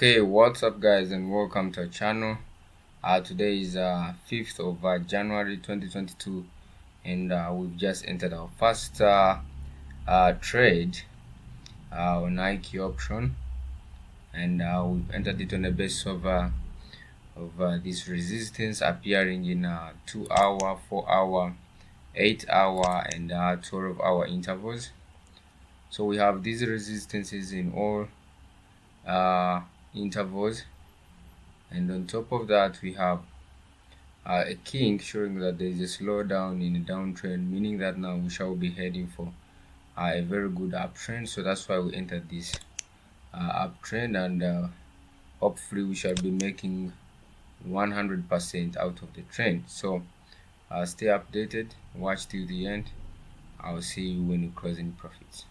Okay, what's up guys, and welcome to our channel. Today is 5th of January 2022, and we've just entered our first trade on iqoption, and we've entered it on the basis of this resistance appearing in 2-hour, 4-hour, 8-hour, and 12-hour intervals. So we have these resistances in all intervals, and on top of that we have a king showing that there is a slowdown in a downtrend, meaning that now we shall be heading for a very good uptrend. So that's why we entered this uptrend, and hopefully we shall be making 100% out of the trend. So stay updated, watch till the end. I'll see you when you close in profits.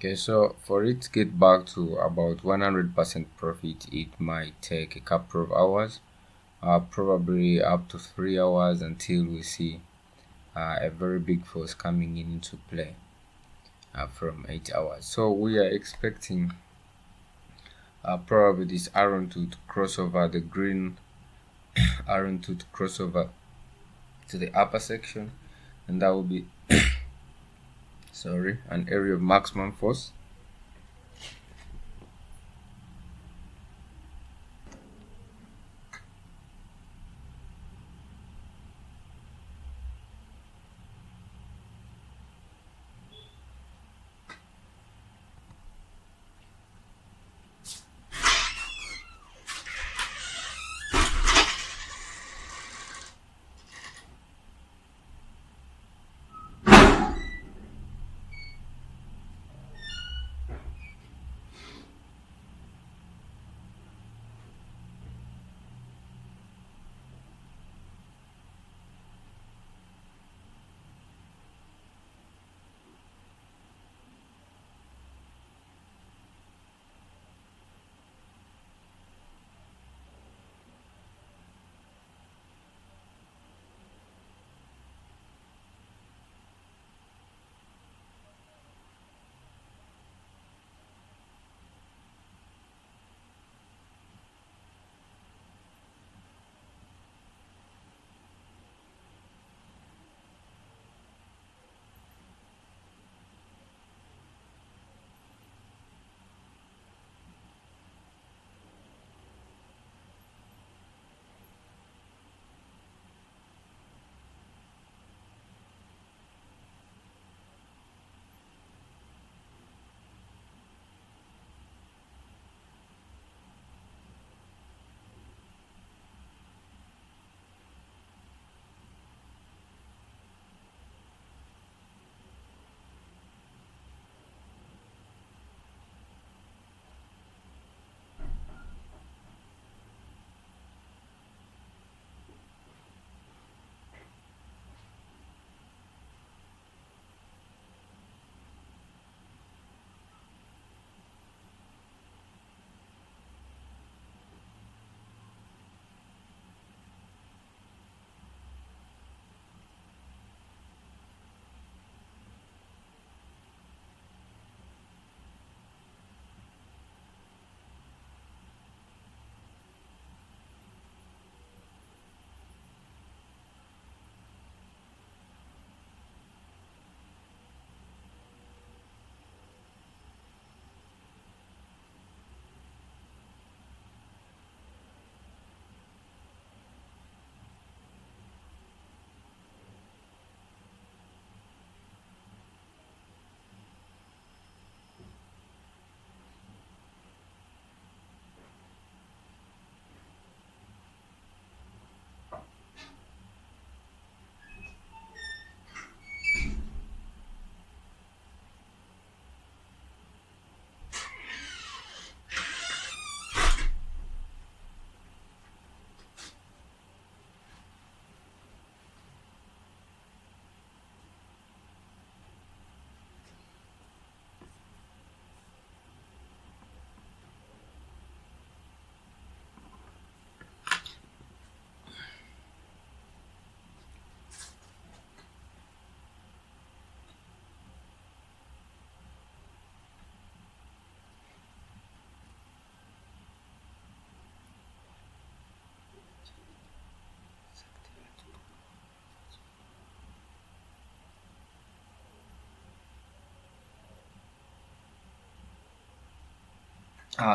Okay, so for it to get back to about 100% profit, it might take a couple of hours, probably up to 3 hours, until we see a very big force coming in into play from 8 hours. So we are expecting probably this iron to cross over the green iron to cross over to the upper section, and that will be sorry, an area of maximum force.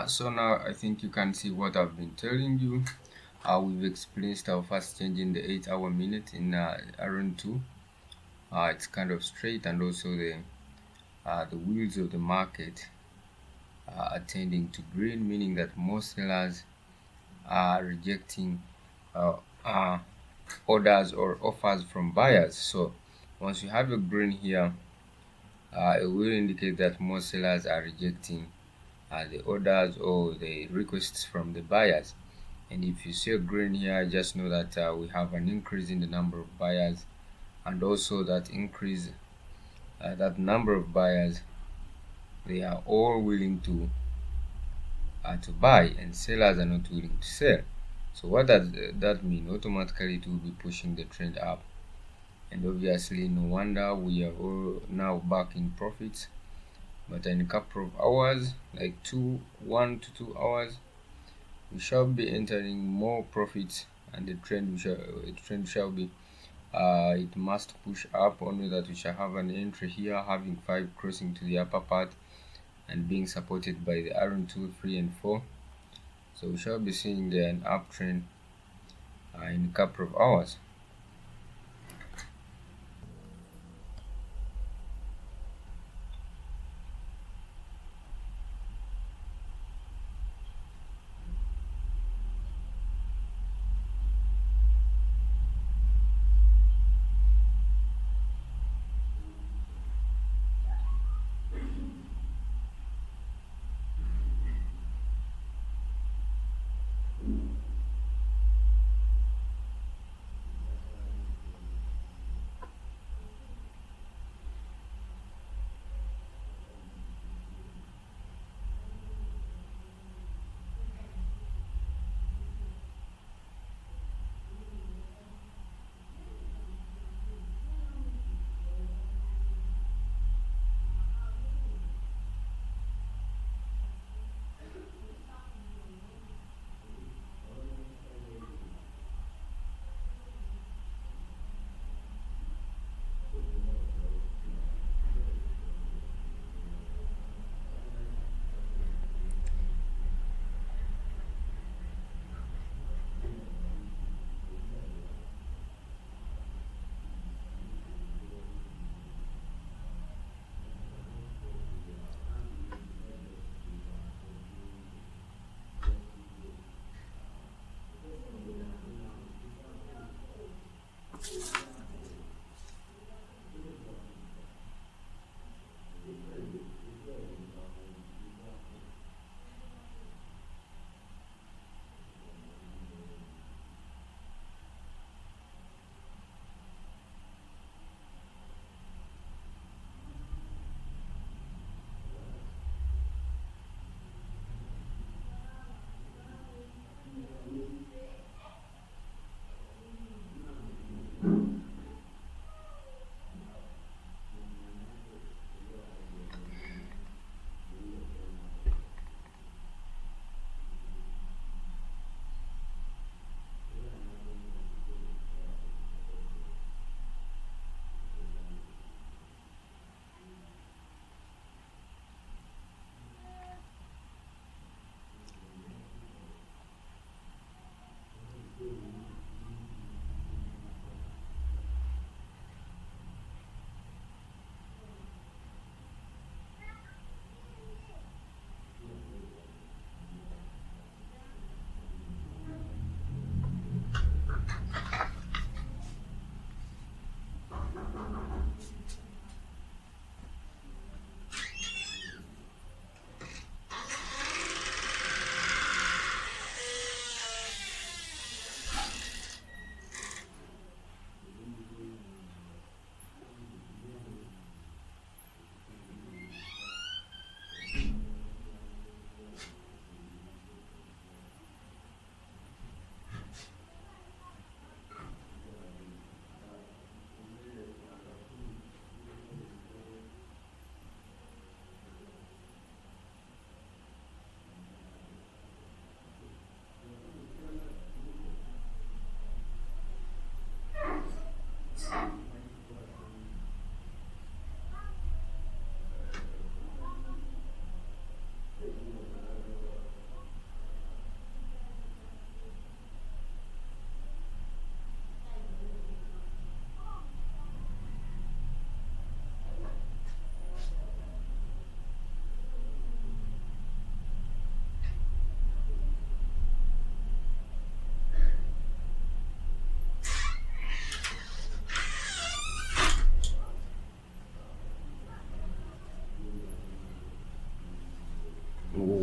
So now I think you can see what I've been telling you. We've explained our first change in the 8 hour minute in Iron 2. It's kind of straight, and also the wheels of the market are tending to green, meaning that most sellers are rejecting uh, uh, orders or offers from buyers. So once you have a green here, it will indicate that most sellers are rejecting the orders or the requests from the buyers. And if you see a green here, just know that we have an increase in the number of buyers, and also that increase that number of buyers they are all willing to buy, and sellers are not willing to sell. So what does that mean? Automatically it will be pushing the trend up, and obviously no wonder we are all now back in profits. But in a couple of hours, like 1 to 2 hours, we shall be entering more profits, and the trend shall be it must push up. Only that we shall have an entry here, having 5 crossing to the upper part and being supported by the iron 2, 3 and 4. So we shall be seeing an uptrend in a couple of hours.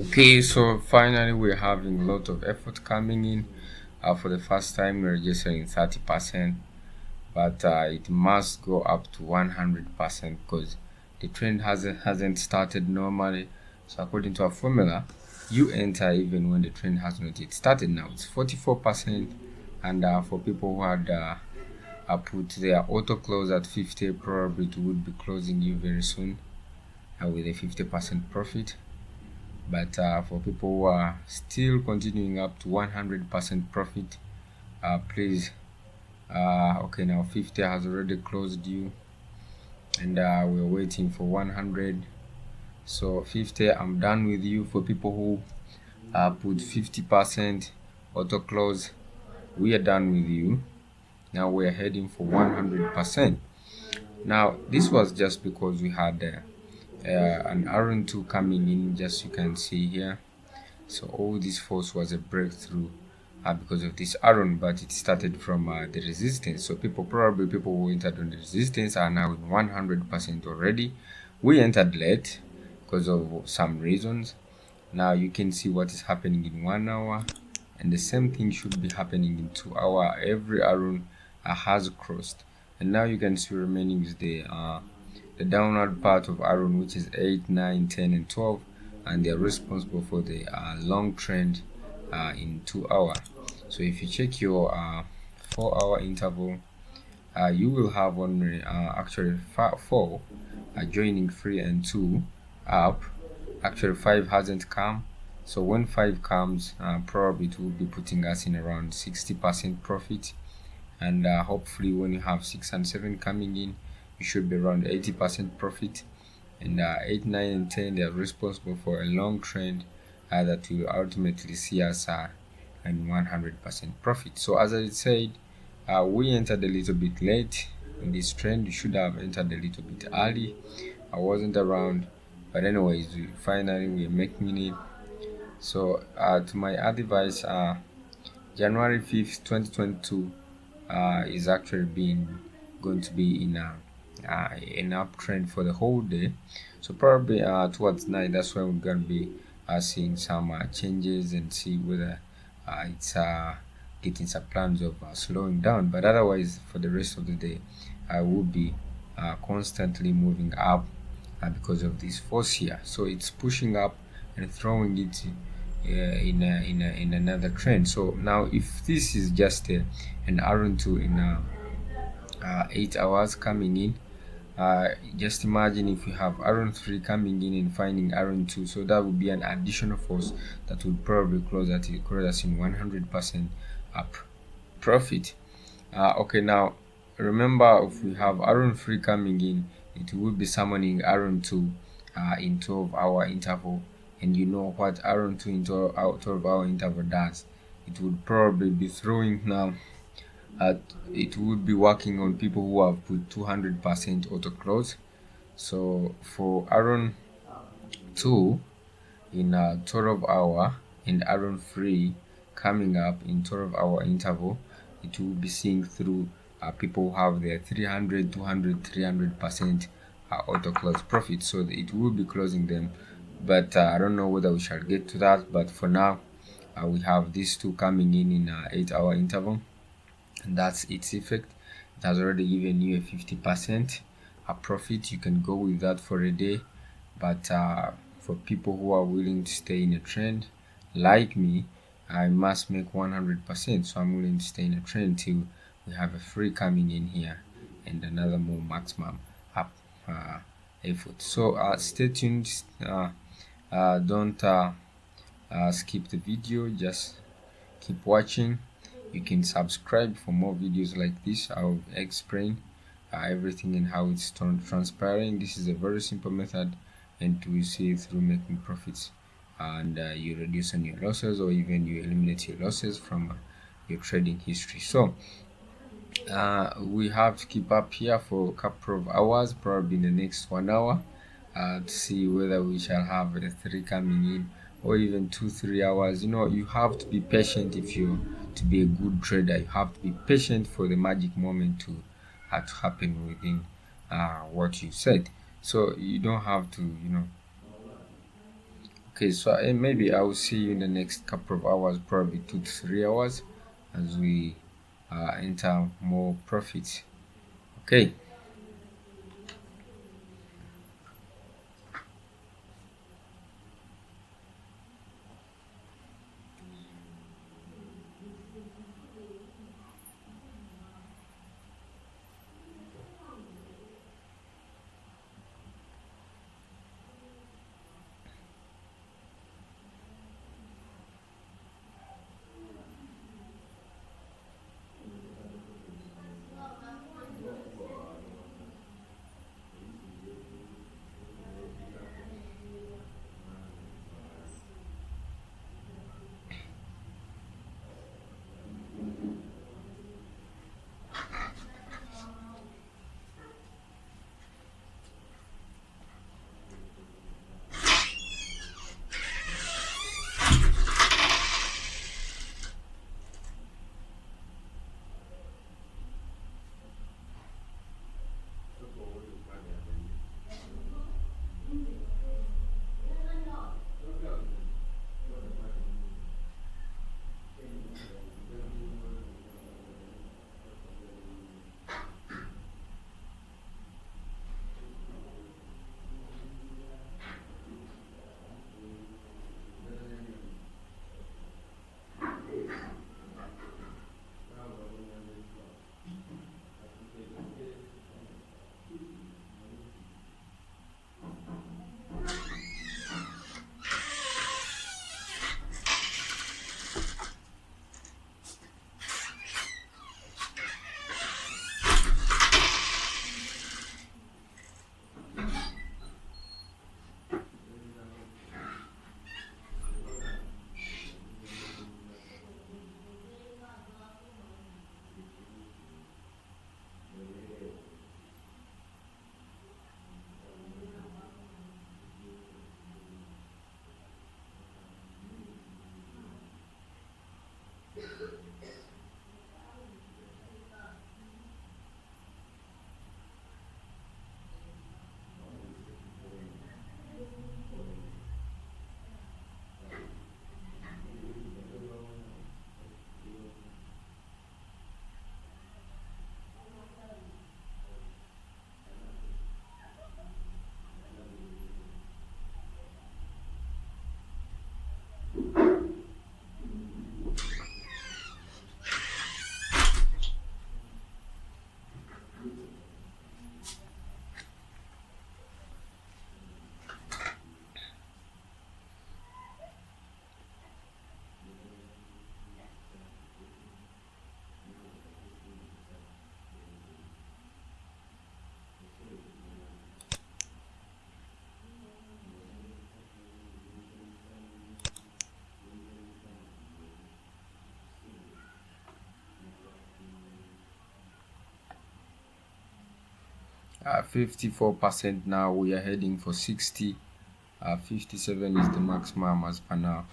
Okay, so finally we're having a lot of effort coming in. For the first time we're registering 30%, but it must go up to 100% because the trend hasn't started normally. So according to our formula, you enter even when the trend has not yet started. Now it's 44%, and for people who had put their auto close at 50, probably it would be closing you very soon with a 50% profit. But for people who are still continuing up to 100% profit, please, okay, now 50 has already closed you, and we're waiting for 100. So 50, I'm done with you. For people who put 50% auto close, we are done with you. Now we're heading for 100%. Now this was just because we had an RN2 coming in, just you can see here. So all this force was a breakthrough because of this RN, but it started from the resistance. So people who entered on the resistance are now in 100% already. We entered late because of some reasons. Now you can see what is happening in 1 hour, and the same thing should be happening in 2 hours. Every RN has crossed, and now you can see remaining is the downward part of RN, which is 8, 9, 10, and 12, and they are responsible for the long trend in 2 hours. So if you check your 4-hour interval, you will have only actually 4 joining 3 and 2 up. Actually 5 hasn't come, so when 5 comes, probably it will be putting us in around 60% profit, and hopefully when you have 6 and 7 coming in, you should be around 80% profit. And 8, 9, and 10, they are responsible for a long trend that will ultimately see us in 100% profit. So as I said, we entered a little bit late in this trend. You should have entered a little bit early. I wasn't around, but anyways, finally we're making it. So to my advice, January 5th 2022 is actually going to be in an uptrend for the whole day. So probably towards night, that's when we're going to be seeing some changes and see whether it's getting some plans of slowing down. But otherwise, for the rest of the day, I will be constantly moving up because of this force here. So it's pushing up and throwing it in another trend. So now if this is just an RN2 in 8 hours coming in, just imagine if you have RN3 coming in and finding RN2, so that would be an additional force that would probably close us in 100% up profit. Okay, now remember, if we have RN3 coming in, it will be summoning RN2 in 12-hour interval, and you know what RN2 in 12-hour interval does. It would probably be throwing now. It would be working on people who have put 200% auto close. So for RN2 in 12-hour and RN3 coming up in 12-hour interval, it will be seeing through people who have their 300, 200, 300% auto close profit. So it will be closing them, but I don't know whether we shall get to that. But for now, we have these two coming in 8-hour interval, and that's its effect. It has already given you a 50% profit. You can go with that for a day, but for people who are willing to stay in a trend like me, I must make 100%. So I'm willing to stay in a trend till we have a free coming in here and another more maximum up effort. So stay tuned. Don't skip the video, just keep watching. You can subscribe for more videos like this. I'll explain everything and how it's transparent. This is a very simple method, and we see through making profits, and you reduce on your losses, or even you eliminate your losses from your trading history. So we have to keep up here for a couple of hours, probably in the next 1 hour, to see whether we shall have a 3 coming in, or even 2-3 hours. You know, you have to be patient. If you to be a good trader, you have to be patient for the magic moment to happen within what you said. So you don't have to, you know. Okay, so maybe I will see you in the next couple of hours, probably 2 to 3 hours, as we enter more profits. Okay. 54%. Now we are heading for 60. 57 is the maximum as per now.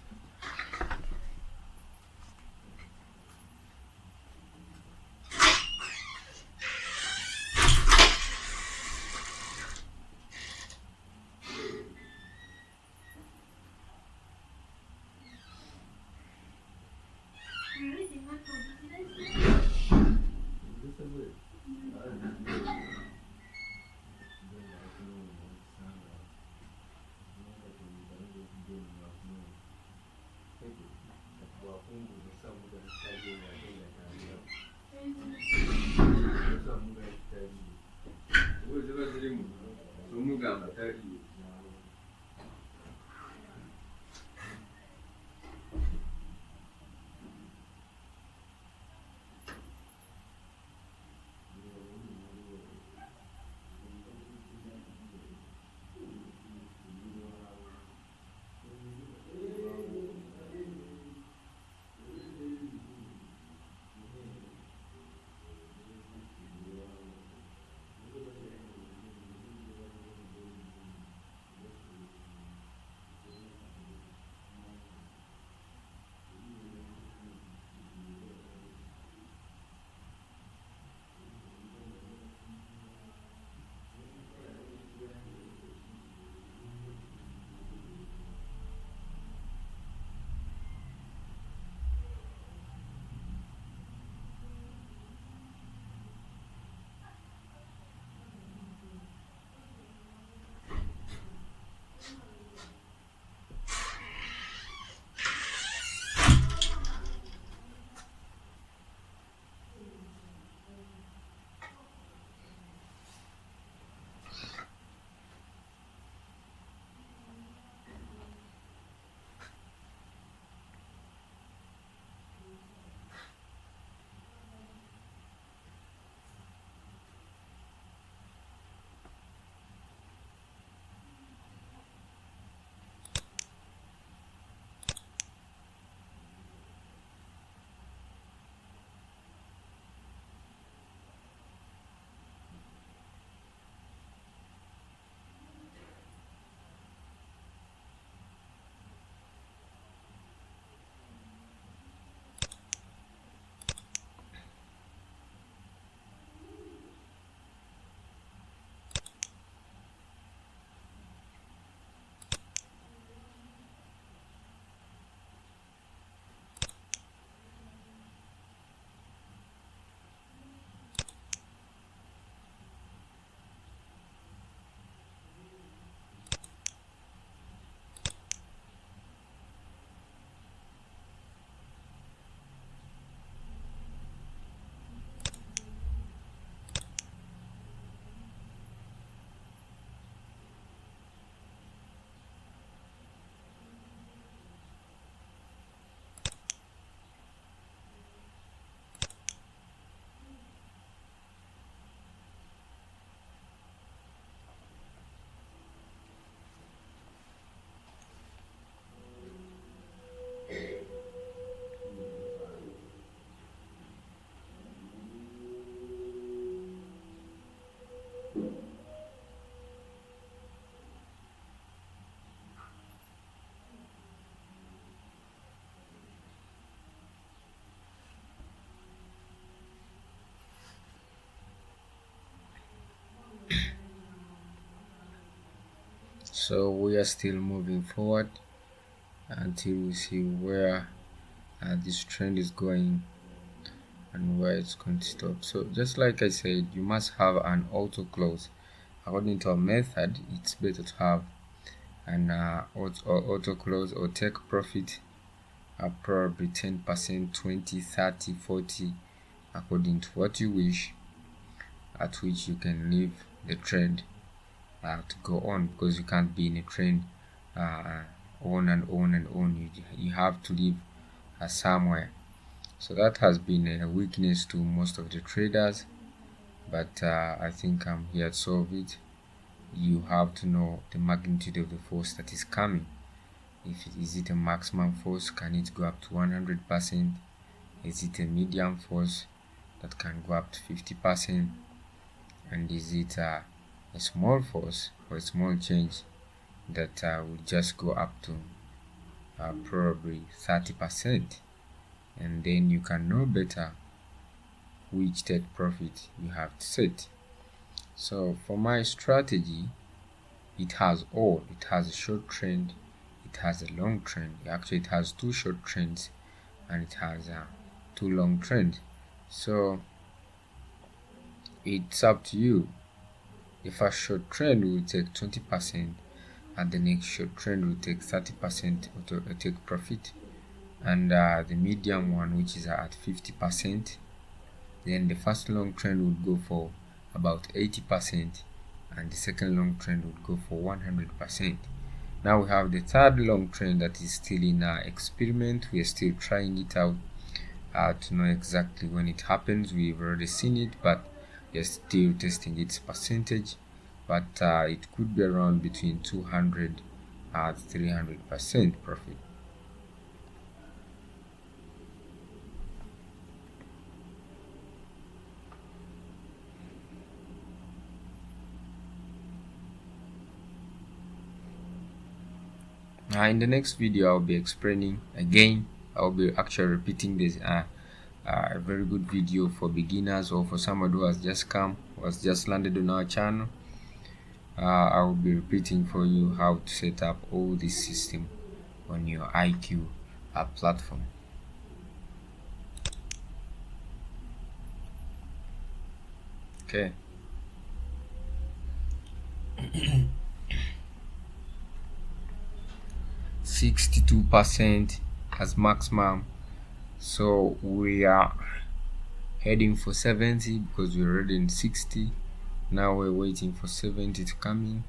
So we are still moving forward until we see where this trend is going and where it's going to stop. So just like I said, you must have an auto close. According to our method, it's better to have an auto close or take profit at probably 10%, 20, 30, 40, according to what you wish, at which you can leave the trend to go on, because you can't be in a trend on and on and on. You have to live somewhere. So that has been a weakness to most of the traders, but I think I'm here to solve it. You have to know the magnitude of the force that is coming. Is it a maximum force? Can it go up to 100%? Is it a medium force that can go up to 50%? And is it a small force or a small change that will just go up to probably 30%, and then you can know better which take profit you have to set. So for my strategy, it has all. It has a short trend, it has a long trend. Actually, it has two short trends and it has two long trends. So it's up to you. The first short trend will take 20%, and the next short trend will take 30% to take profit, and the medium one, which is at 50%. Then the first long trend would go for about 80%, and the second long trend would go for 100%. Now we have the third long trend that is still in our experiment. We are still trying it out to know exactly when it happens. We've already seen it, but we are still testing its percentage. But it could be around between 200 to 300% profit. In the next video, I'll be explaining again. I'll be actually repeating this a very good video for beginners or for someone who has just landed on our channel. I will be repeating for you how to set up all this system on your IQ platform. Okay. 62% as maximum, so we are heading for 70 because we're already in 60. Now we're waiting for 70 to come in.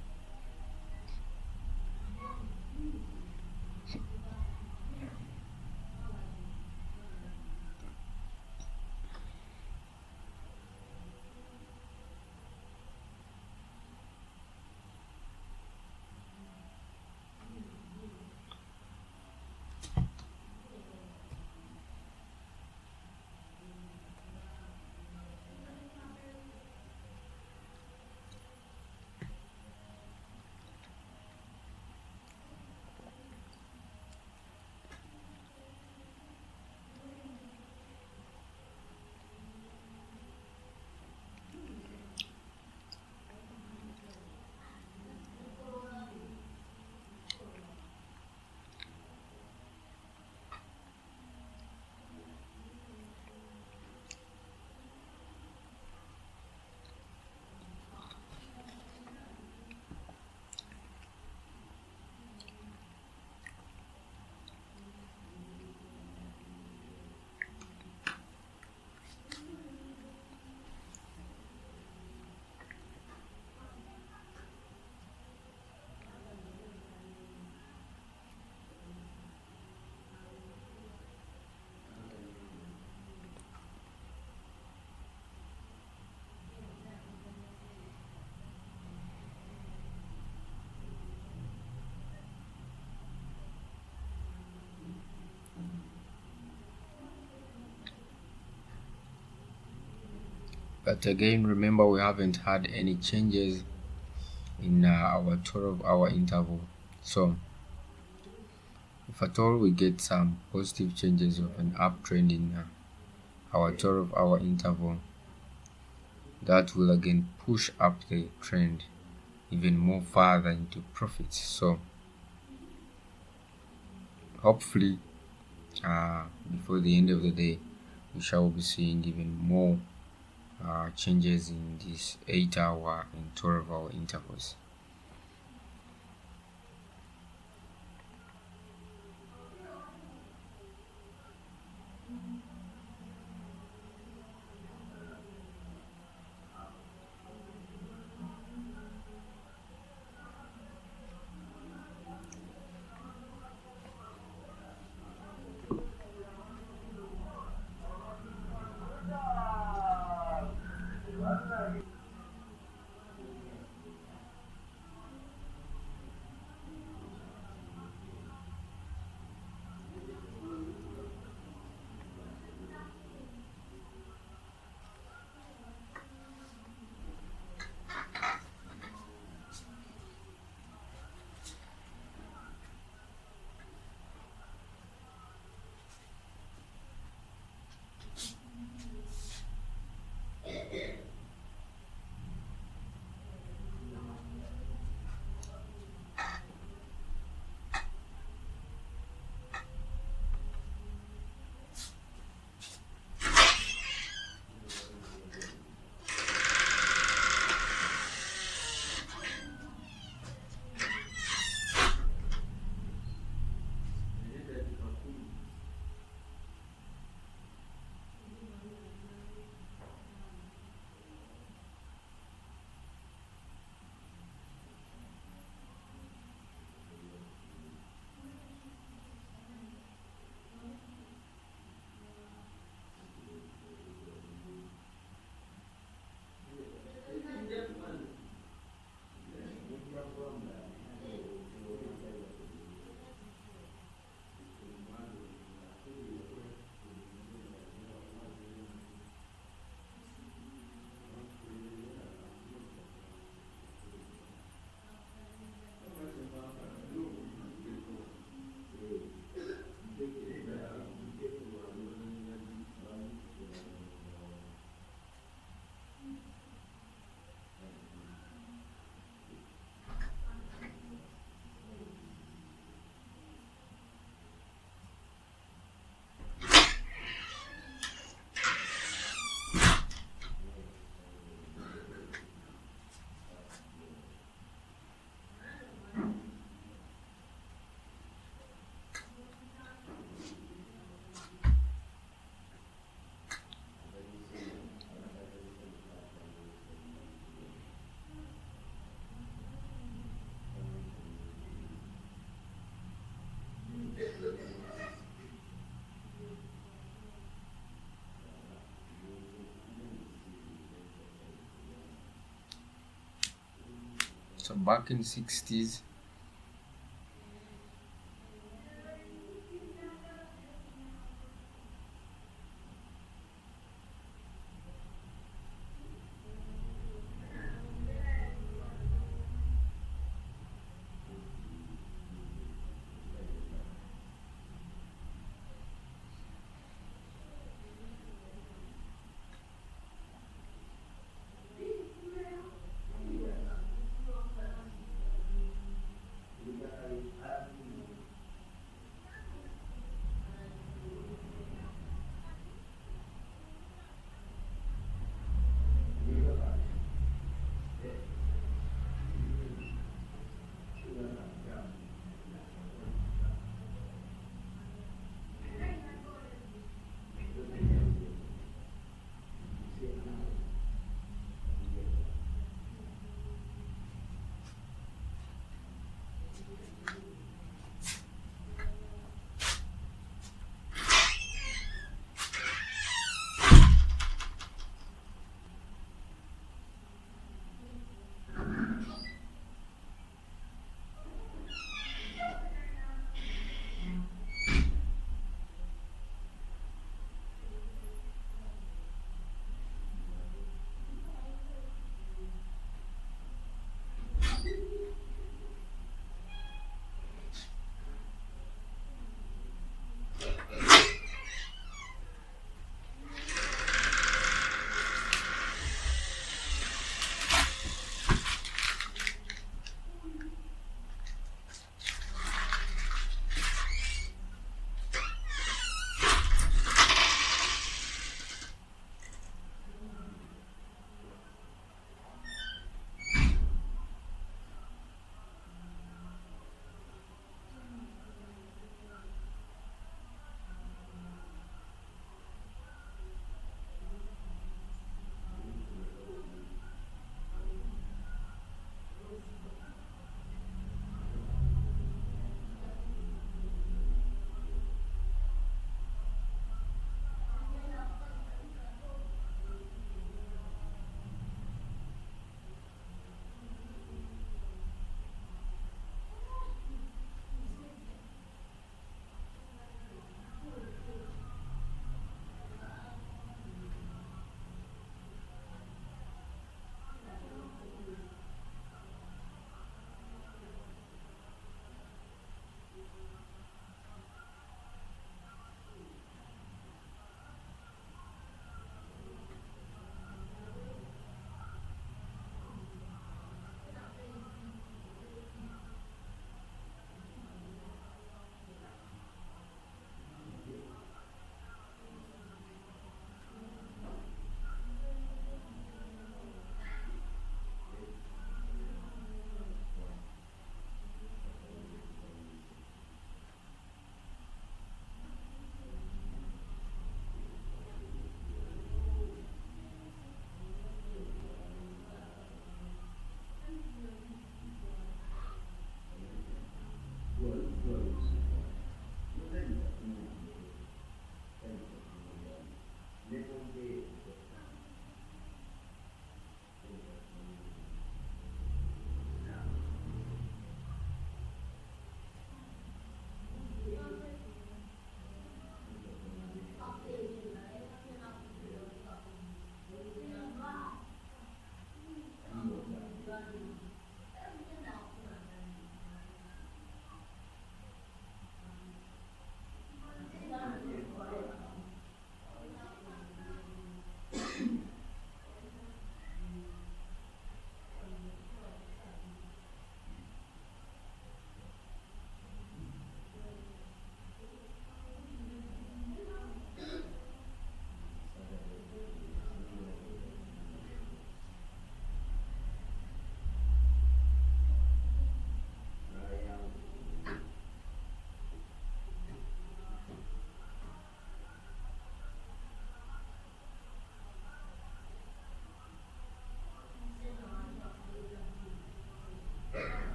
But again, remember, we haven't had any changes in our 12-hour interval. So if at all we get some positive changes of an uptrend in our 12-hour interval, that will again push up the trend even more further into profits. So hopefully before the end of the day, we shall be seeing even more changes in these 8-hour and 12-hour intervals. So back in 60s.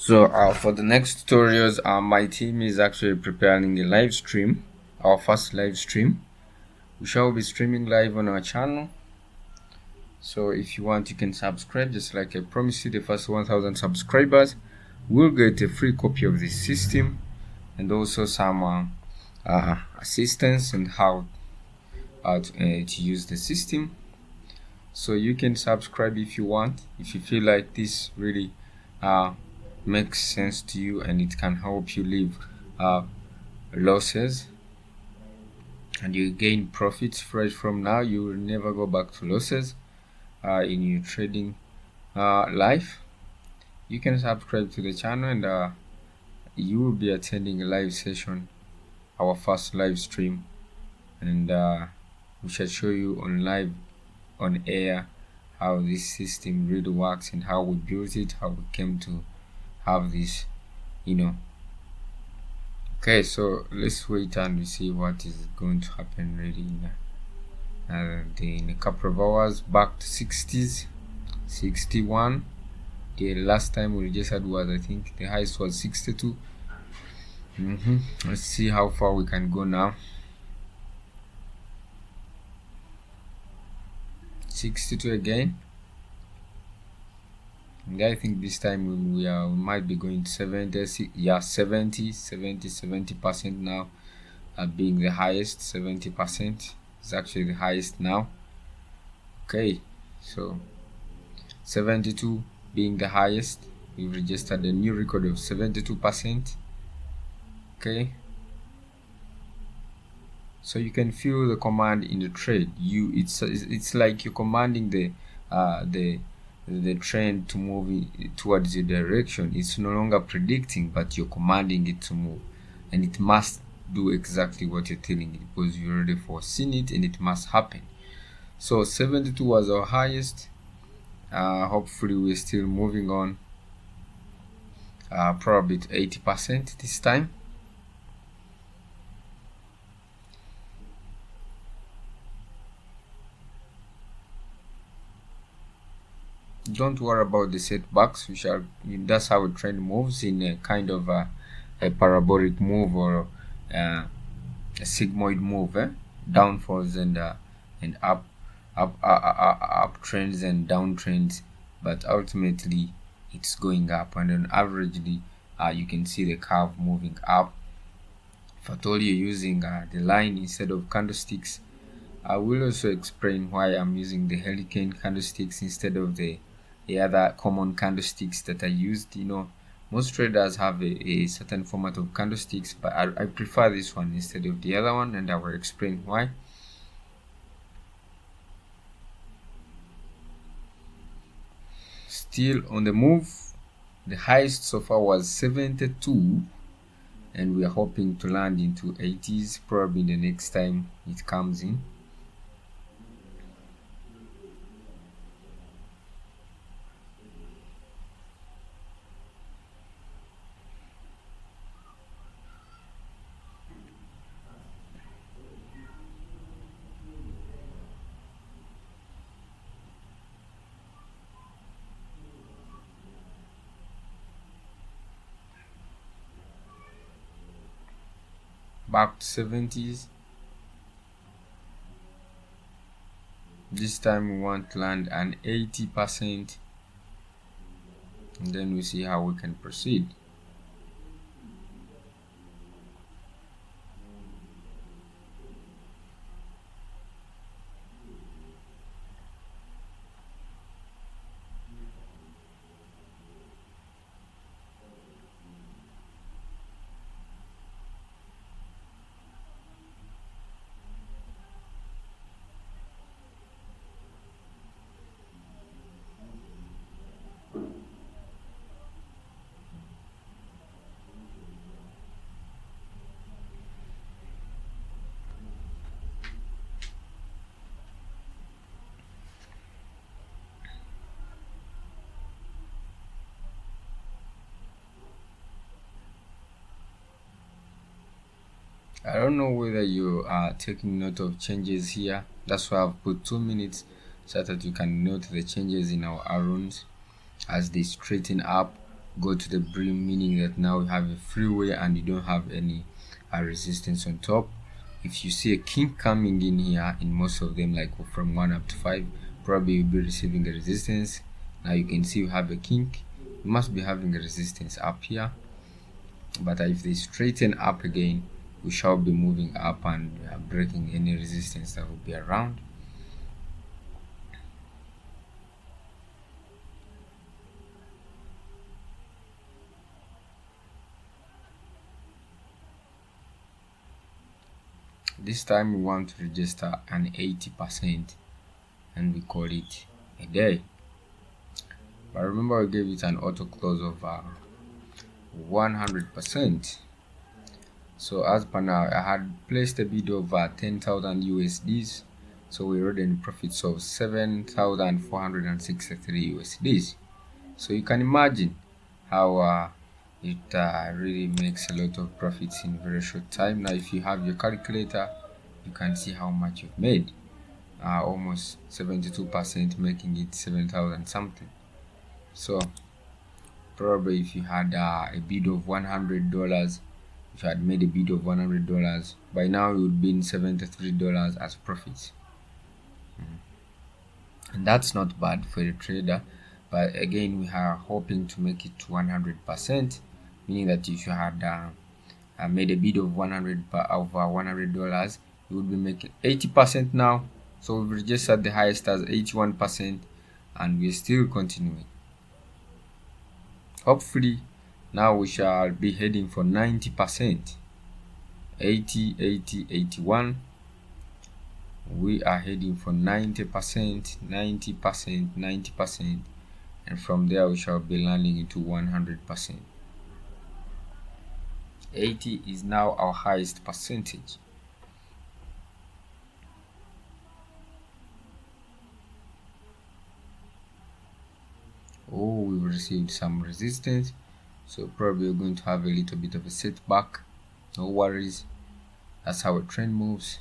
So for the next tutorials, my team is actually preparing a live stream, our first live stream. We shall be streaming live on our channel. So if you want, you can subscribe. Just like I promised you, the first 1,000 subscribers will get a free copy of this system, and also some assistance and how to use the system. So you can subscribe if you want, if you feel like this really makes sense to you and it can help you leave losses and you gain profits right from now. You will never go back to losses in your trading life. You can subscribe to the channel and you will be attending a live session, our first live stream, and we shall show you on air how this system really works and how we built it, how we came to have this, Okay, so let's wait and we see what is going to happen really in a couple of hours. Back to 60s, 61. The last time we registered was, I think the highest was 62. Let's see how far we can go now. 62 again, and I think this time we might be going to 70. Yeah, 70% now, being the highest. 70% is actually the highest now. Okay, so 72 being the highest, we've registered a new record of 72%. Okay, so you can feel the command in the trade. It's like you're commanding the trend to move towards the direction. It's no longer predicting, but you're commanding it to move, and it must do exactly what you're telling it because you already foreseen it and it must happen. So 72 was our highest. Hopefully we're still moving on, probably to 80% this time. Don't worry about the setbacks. That's how a trend moves, in a kind of a parabolic move or a sigmoid move, downfalls and up trends and downtrends, but ultimately it's going up, and then averagely you can see the curve moving up. If at all you're using the line instead of candlesticks, I will also explain why I'm using the hurricane candlesticks instead of the other common candlesticks that I used. Most traders have a certain format of candlesticks, but I prefer this one instead of the other one, and I will explain why. Still on the move. The highest so far was 72, and we are hoping to land into 80s probably the next time it comes in. Back to 70s. This time we want to land an 80%, and then we see how we can proceed. I don't know whether you are taking note of changes here. That's why I've put 2 minutes so that you can note the changes in our arrows as they straighten up go to the brim, meaning that now you have a freeway and you don't have any resistance on top. If you see a kink coming in here, in most of them, like from 1 up to 5, probably you'll be receiving a resistance. Now you can see you have a kink, you must be having a resistance up here. But if they straighten up again, we shall be moving up and breaking any resistance that will be around. This time we want to register an 80% and we call it a day. But remember, we gave it an auto close of 100%. So as per now, I had placed a bid of 10,000 USDs, so we wrote in profits of 7,463 USDs. So you can imagine how it really makes a lot of profits in very short time. Now if you have your calculator, you can see how much you've made. Almost 72%, making it 7,000 something. So probably if you had a bid of $100, if you had made a bid of $100, by now you would be in $73 as profits. And that's not bad for a trader, but again we are hoping to make it to 100%, meaning that if you had made a bid of $100, you would be making 80% now. So we've registered the highest as 81%, and we're still continuing. Hopefully now we shall be heading for 90%. 80, 80, 81. We are heading for 90%, 90%, 90%, and from there we shall be landing into 100%. 80 is now our highest percentage. Oh, we've received some resistance, so probably we're going to have a little bit of a setback. No worries, that's how a trend moves.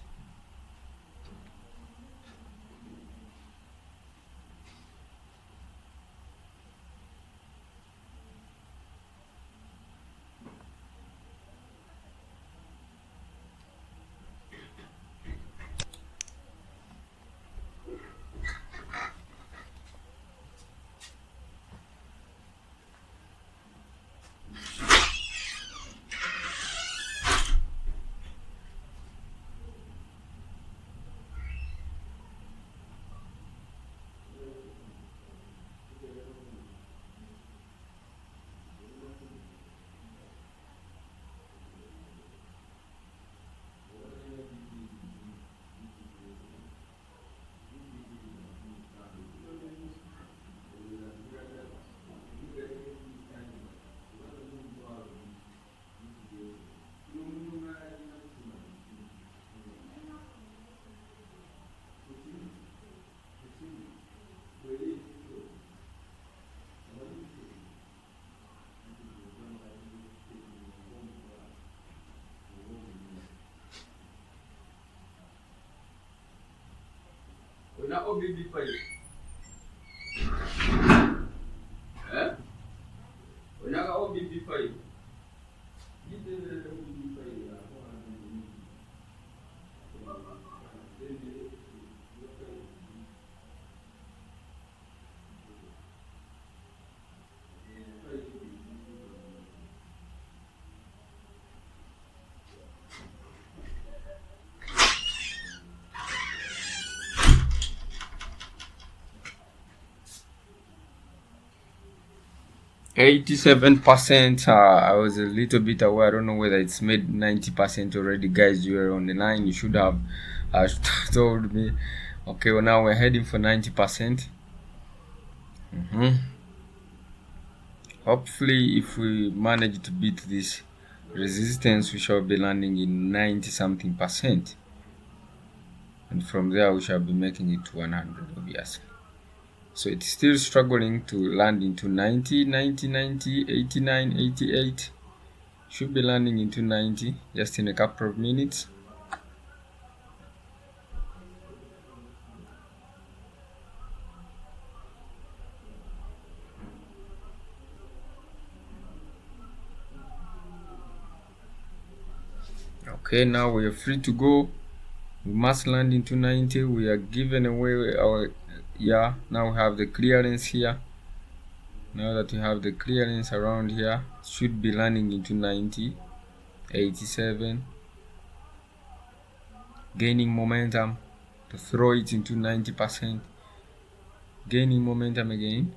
Una OBB file. Una OBB file. $87%. I was a little bit aware. I don't know whether it's made 90% already. Guys, you were on the line. You should have told me. Okay, well now we're heading for 90%. Hopefully, if we manage to beat this resistance, we shall be landing in 90 something percent, and from there we shall be making it to 100, obviously. So it's still struggling to land into 90, 90, 90, 89, 88. Should be landing into 90 just in a couple of minutes. Okay, now we are free to go. We must land into 90. We are given away our, yeah, now we have the clearance here. Now that we have the clearance around here, should be landing into 90, 87, gaining momentum to throw it into 90%, gaining momentum again.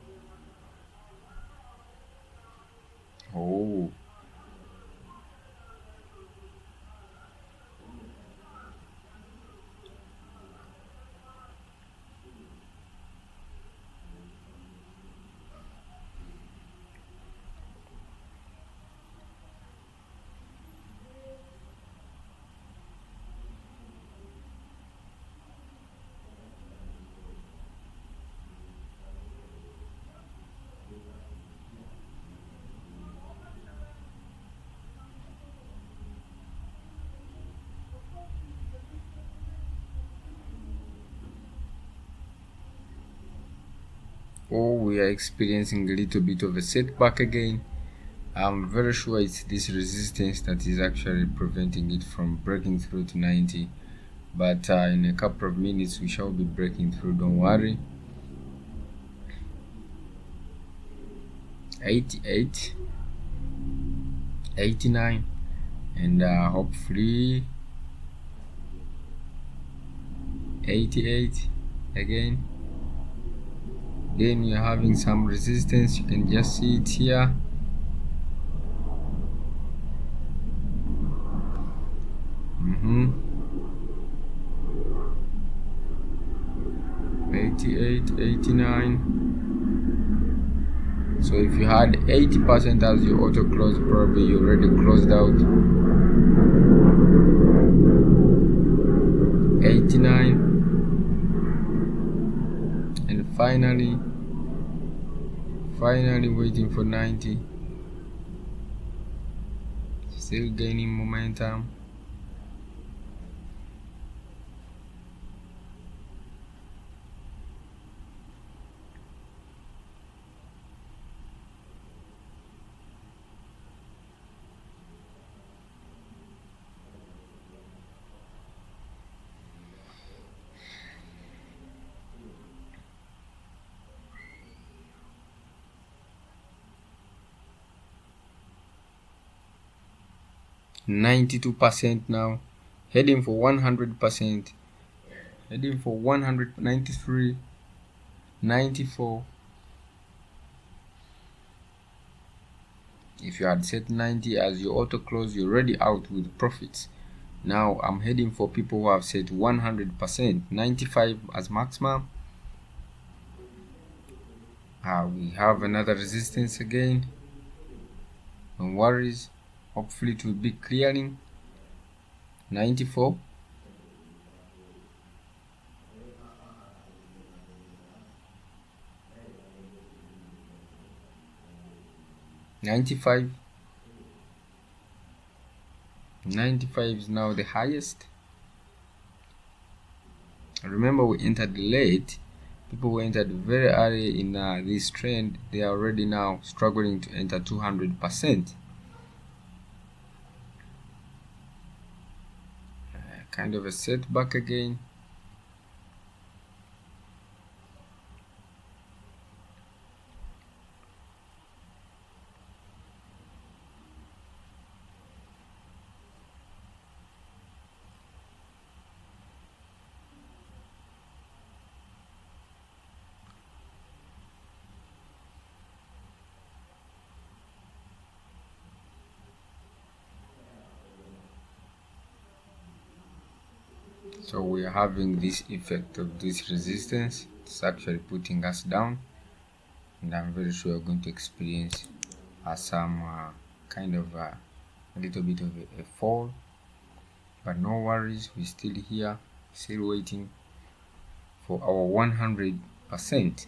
Oh, we are experiencing a little bit of a setback again. I'm very sure it's this resistance that is actually preventing it from breaking through to 90, but in a couple of minutes we shall be breaking through, don't worry. 88, 89, and hopefully 88 again. Then you're having some resistance, you can just see it here. Mm-hmm. 88, 89. So if you had 80% as your auto close, probably you already closed out. 89, and finally waiting for 90, still gaining momentum. %92 now, heading for 100%, heading for 193, 94. If you had set 90 as your auto close, you're already out with profits. Now I'm heading for people who have set 100%, 95 as maximum. We have another resistance again, no worries, hopefully it will be clearing. 94, 95, 95 is now the highest. Remember, we entered late. People who entered very early in this trend, they are already now struggling to enter 200%. Kind of a setback again. So we are having this effect of this resistance. It's actually putting us down, and I'm very sure we're going to experience some kind of a little bit of a fall, but no worries, we're still here, still waiting for our 100%.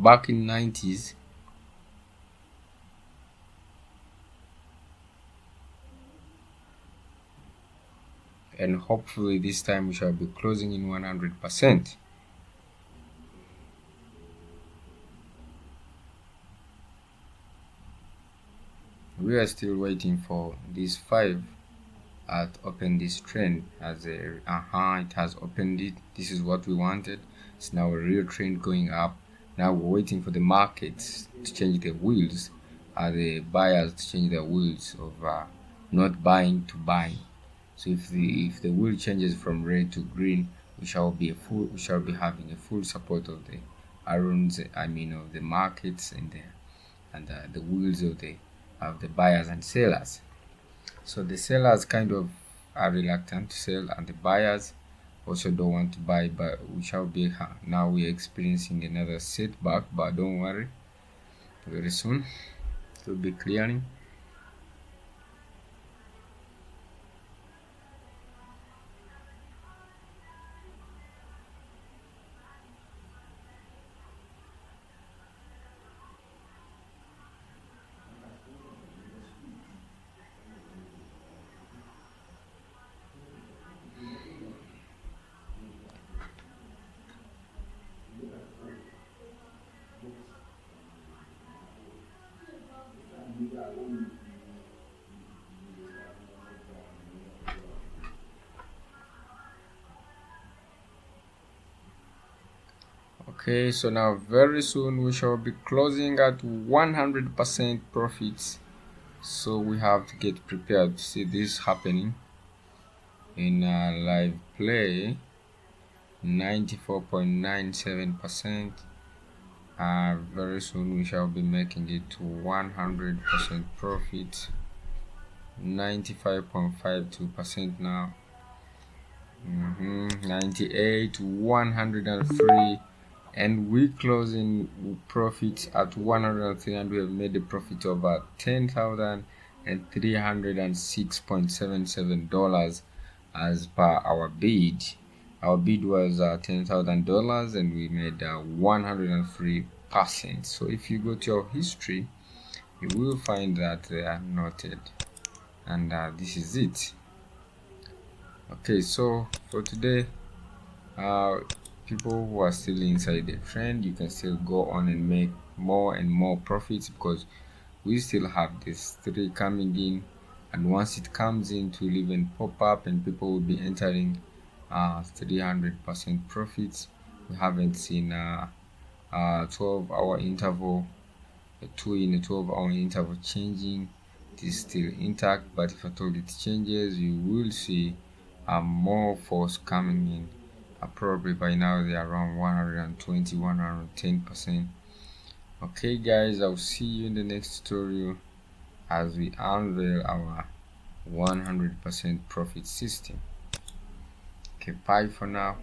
back in 90s. And hopefully this time we shall be closing in 100%. We are still waiting for this 5 to open this trend as a it has opened it. This is what we wanted. It's now a real trend going up. Now we're waiting for the markets to change their wheels, the buyers to change their wheels of not buying to buying. So if the wheel changes from red to green, we shall be having a full support of the irons, of the markets and the wheels of the buyers and sellers. So the sellers kind of are reluctant to sell, and the buyers also don't want to buy. But we shall be now we're experiencing another setback, but don't worry, very soon it will be clearing. Okay, so now very soon we shall be closing at 100% profits. So we have to get prepared to see this happening in live play. 94.97%. Very soon we shall be making it to 100% profit. 95.52% now. 98, 103, and we closing profits at 103, and we have made a profit of $10,306.77 as per our bid. Our bid was $10,000 and we made 103%. So if you go to your history, you will find that they are noted, and this is it. Okay, so for today, people who are still inside the trend, you can still go on and make more and more profits, because we still have this 3 coming in, and once it comes in, it will even pop up and people will be entering 300% profits. We haven't seen 12-hour interval, a 2 in a 12-hour interval changing. It is still intact, but if at all it changes, you will see more force coming in. Probably by now they are around 120, 110%. Okay guys, I'll see you in the next tutorial as we unveil our 100% profit system. Okay, bye for now.